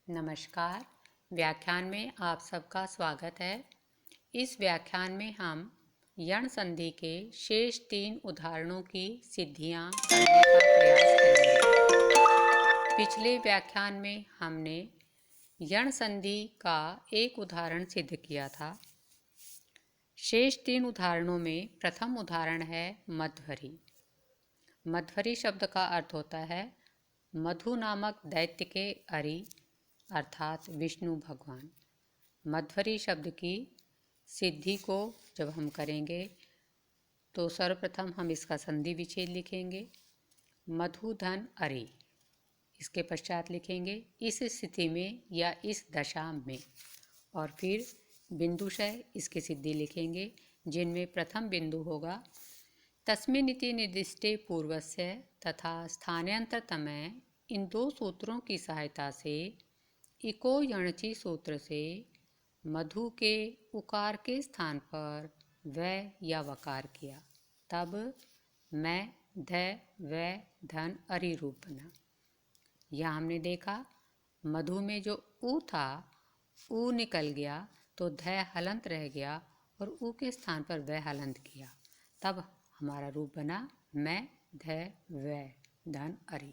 नमस्कार। व्याख्यान में आप सबका स्वागत है। इस व्याख्यान में हम यण संधि के शेष 3 उदाहरणों की सिद्धियां करने का प्रयास करेंगे। पिछले व्याख्यान में हमने यण संधि का एक उदाहरण सिद्ध किया था। शेष 3 उदाहरणों में प्रथम उदाहरण है मध्वरी। मध्वरी शब्द का अर्थ होता है मधु नामक दैत्य के अरि अर्थात विष्णु भगवान। मध्वरी शब्द की सिद्धि को जब हम करेंगे तो सर्वप्रथम हम इसका संधि विच्छेद लिखेंगे, मधु धन अरि। इसके पश्चात लिखेंगे इस स्थिति में या इस दशा में, और फिर बिंदुशय इसकी सिद्धि लिखेंगे, जिनमें प्रथम बिंदु होगा तस्मिन्निति निर्दिष्टे पूर्वस्य तथा स्थानान्तरतमय। इन 2 सूत्रों की सहायता से इको यणचि सूत्र से मधु के उकार के स्थान पर वै या वकार किया, तब मैं ध वै धन अरि रूप बना। यहाँ हमने देखा मधु में जो ऊ था, ऊ निकल गया तो ध हलंत रह गया और ऊ के स्थान पर वै हलंत किया, तब हमारा रूप बना मैं ध वै धन अरि।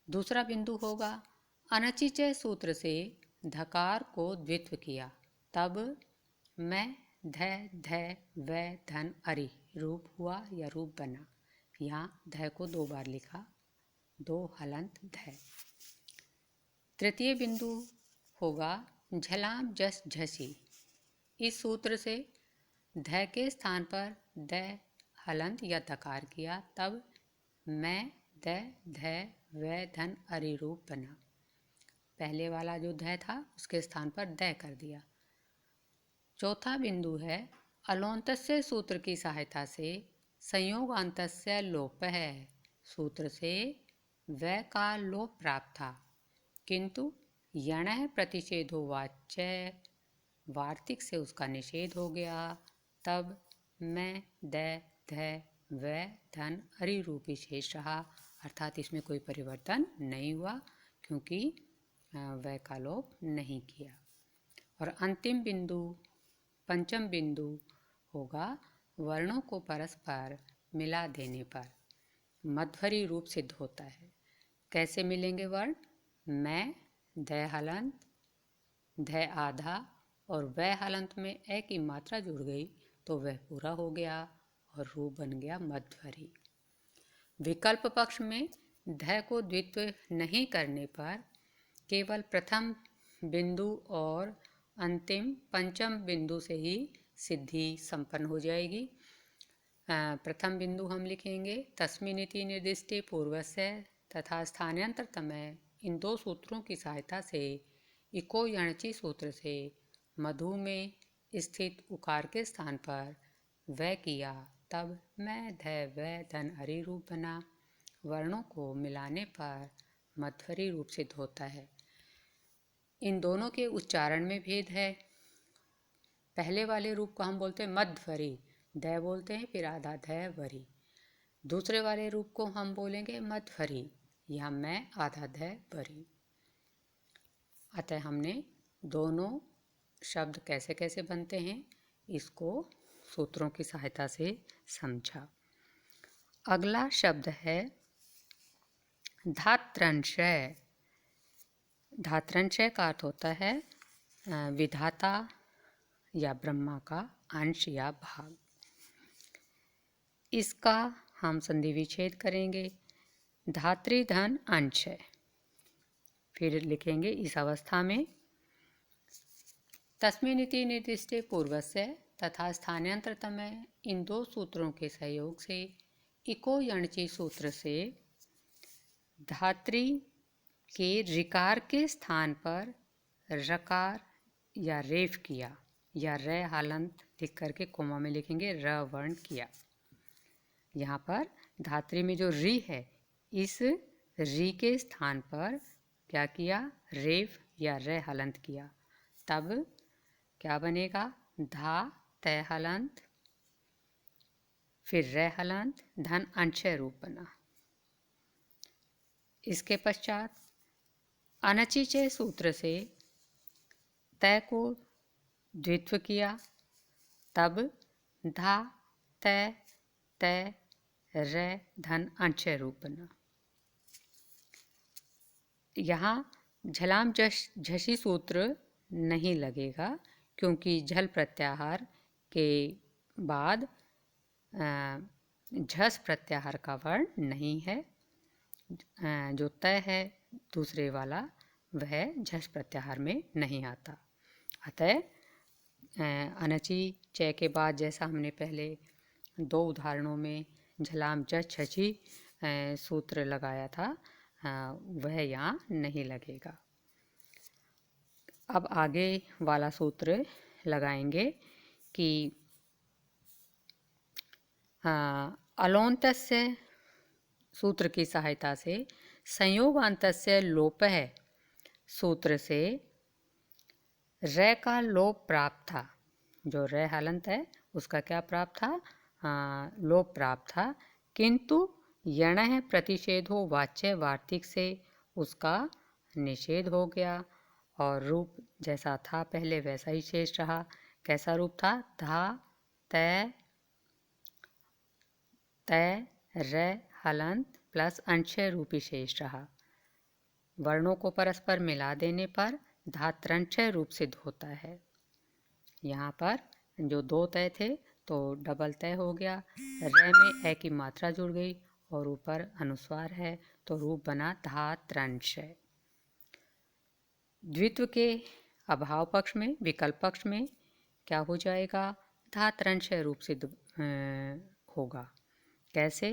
दूसरा बिंदु होगा अनचिचय सूत्र से धकार को द्वित्व किया, तब मैं ध वै धन अरि रूप हुआ या रूप बना। यहाँ ध को 2 बार लिखा, 2 हलंत ध। तृतीय बिंदु होगा झलाम जस झसी। इस सूत्र से ध के स्थान पर द हलंत या दकार किया, तब मैं द ध वै धन अरि रूप बना। पहले वाला जो ध था उसके स्थान पर द कर दिया। चौथा बिंदु है अलोन्तस्य सूत्र की सहायता से संयोगान्तस्य लोप है। सूत्र से वै का लोप प्राप्त था, किंतु यणः प्रतिषेधो वाच्य वार्तिक से उसका निषेध हो गया, तब मैं द ध वै धन अरि रूप शेष रहा, अर्थात इसमें कोई परिवर्तन नहीं हुआ क्योंकि वै का लोप नहीं किया। और अंतिम बिंदु पंचम बिंदु होगा वर्णों को परस्पर मिला देने पर मध्वरी रूप सिद्ध होता है। कैसे मिलेंगे वर्ण? मैं ध हलंत, ध आधा और वै हलंत में ए की मात्रा जुड़ गई तो वह पूरा हो गया और रूप बन गया मध्वरी। विकल्प पक्ष में ध को द्वित्व नहीं करने पर केवल प्रथम बिंदु और अंतिम पंचम बिंदु से ही सिद्धि संपन्न हो जाएगी। प्रथम बिंदु हम लिखेंगे तस्मिन्निति निर्दिष्टे पूर्वस्य तथा स्थानान्तरतमय। इन 2 सूत्रों की सहायता से इको यणचि सूत्र से मधु में स्थित उकार के स्थान पर वै किया, तब मैं ध वै धन अरि रूप बना। वर्णों को मिलाने पर मध्वरी रूप सिद्ध होता है। इन दोनों के उच्चारण में भेद है। पहले वाले रूप को हम बोलते हैं मध्वरी, द बोलते हैं फिर आधा ध वरी। दूसरे वाले रूप को हम बोलेंगे मध्वरी, या मैं आधा ध वरी। अतः हमने दोनों शब्द कैसे कैसे बनते हैं इसको सूत्रों की सहायता से समझा। अगला शब्द है धात्रंशय। धात्रंशय का अर्थ होता है विधाता या ब्रह्मा का अंश या भाग। इसका हम संधि विच्छेद करेंगे, धात्री धन अंश है। फिर लिखेंगे इस अवस्था में तस्मिन्निति निर्दिष्टे पूर्वस्य तथा स्थानान्तरतमय। इन 2 सूत्रों के सहयोग से इको यणचि सूत्र से धात्री के ऋकार के स्थान पर रकार या रेफ किया, या र हलंत लिख करके कोमा में लिखेंगे र वर्ण किया। यहाँ पर धात्री में जो री है, इस री के स्थान पर क्या किया? रेफ या र हलंत किया, तब क्या बनेगा? धा त हलंत फिर र हलंत धन अंशय रूप बना। इसके पश्चात अनचिचे सूत्र से तय को द्वित्व किया, तब धा तय तय रे धन अंशय रूप बना। यहाँ झलाम झसी सूत्र नहीं लगेगा, क्योंकि झल प्रत्याहार के बाद झस प्रत्याहार का वर्ण नहीं है। जो तय है दूसरे वाला वह झस प्रत्याहार में नहीं आता। अतः अनचि चय के बाद जैसा हमने पहले दो उदाहरणों में झलाम झस झसी सूत्र लगाया था, वह यहाँ नहीं लगेगा। अब आगे वाला सूत्र लगाएंगे कि अलोन्तस्य सूत्र की सहायता से संयोगान्तस्य लोपः सूत्र से रे का लोप प्राप्त था। जो रे हलंत है उसका क्या प्राप्त था? लोप प्राप्त था, किंतु यणः प्रतिषेधो वाच्य वार्तिक से उसका निषेध हो गया और रूप जैसा था पहले वैसा ही शेष रहा। कैसा रूप था? धा तय तय रे हलंत प्लस अंशय रूपी शेष रहा। वर्णों को परस्पर मिला देने पर धात्रंशय रूप सिद्ध होता है। यहाँ पर जो दो तय थे तो डबल तय हो गया, रे में ए की मात्रा जुड़ गई और ऊपर अनुस्वार है तो रूप बना धात्रंशय। द्वित्व के अभाव पक्ष में, विकल्प पक्ष में क्या हो जाएगा? धात्रंशय रूप सिद्ध होगा। कैसे?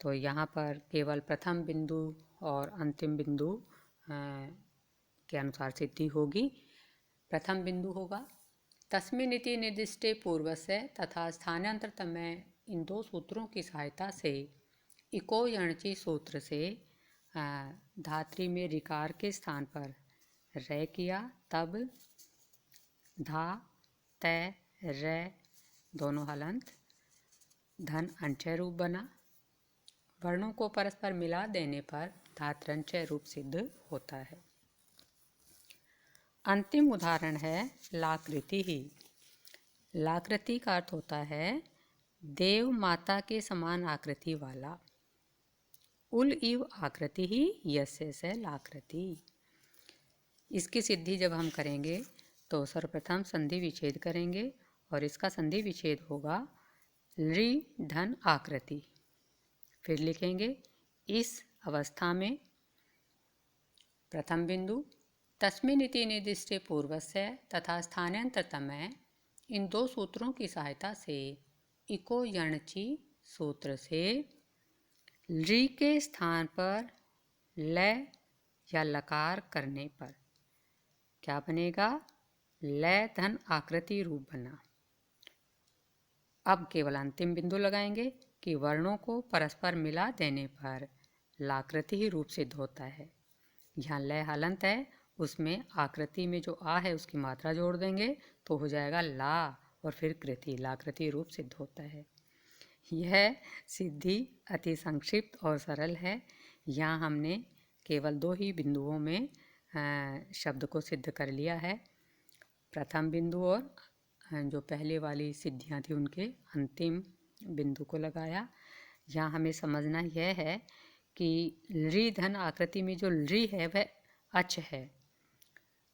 तो यहाँ पर केवल प्रथम बिंदु और अंतिम बिंदु के अनुसार सिद्धि होगी। प्रथम बिंदु होगा तस्मिनिति निर्दिष्टे पूर्वस्य तथा स्थानांतरतमय, इन दो सूत्रों की सहायता से इको यणचि सूत्र से धात्री में रिकार के स्थान पर रे किया, तब धा तय रे दोनों हलंत धन अंशय रूप बना। वर्णों को परस्पर मिला देने पर धात्रंशय रूप सिद्ध होता है। अंतिम उदाहरण है लाकृति ही। लाकृति का अर्थ होता है देव माता के समान आकृति वाला। उल इव आकृति ही यस्य से लाकृति। इसकी सिद्धि जब हम करेंगे तो सर्वप्रथम संधि विच्छेद करेंगे और इसका संधि विच्छेद होगा लृ धन आकृति। फिर लिखेंगे इस अवस्था में प्रथम बिंदु तस्मिनिति निर्दिष्टे पूर्वस्य तथा स्थानांतरतमय, इन दो सूत्रों की सहायता से इको यणचि सूत्र से लृ के स्थान पर लय या लकार करने पर क्या बनेगा? लय धन आकृति रूप बना। अब केवल अंतिम बिंदु लगाएंगे कि वर्णों को परस्पर मिला देने पर लाकृति ही रूप सिद्ध होता है। यहाँ लय हलंत है, उसमें आकृति में जो आ है उसकी मात्रा जोड़ देंगे तो हो जाएगा ला और फिर कृति, लाकृति रूप सिद्ध होता है। यह सिद्धि अति संक्षिप्त और सरल है। यहाँ हमने केवल दो ही बिंदुओं में शब्द को सिद्ध कर लिया है। प्रथम बिंदु और जो पहले वाली सिद्धियाँ थी उनके अंतिम बिंदु को लगाया। यहाँ हमें समझना यह है कि लृ धन आकृति में जो लृ है वह अच है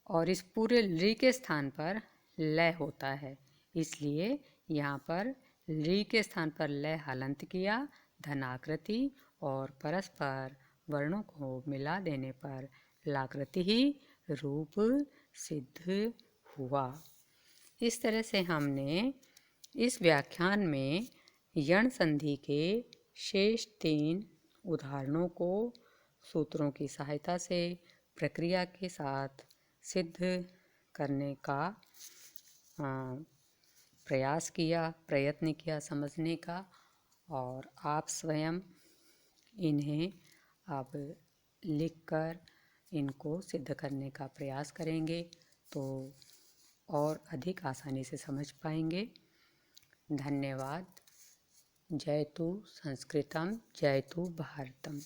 और इस पूरे लृ के स्थान पर लय होता है, इसलिए यहाँ पर लृ के स्थान पर लय हलंत किया, धनाकृति और परस्पर वर्णों को मिला देने पर लाकृति ही रूप सिद्ध हुआ। इस तरह से हमने इस व्याख्यान में यण संधि के शेष 3 उदाहरणों को सूत्रों की सहायता से प्रक्रिया के साथ सिद्ध करने का प्रयास किया, प्रयत्न किया समझने का, और आप स्वयं इन्हें अब लिखकर इनको सिद्ध करने का प्रयास करेंगे तो और अधिक आसानी से समझ पाएंगे। धन्यवाद। जयतु संस्कृतम, जयतु भारतम।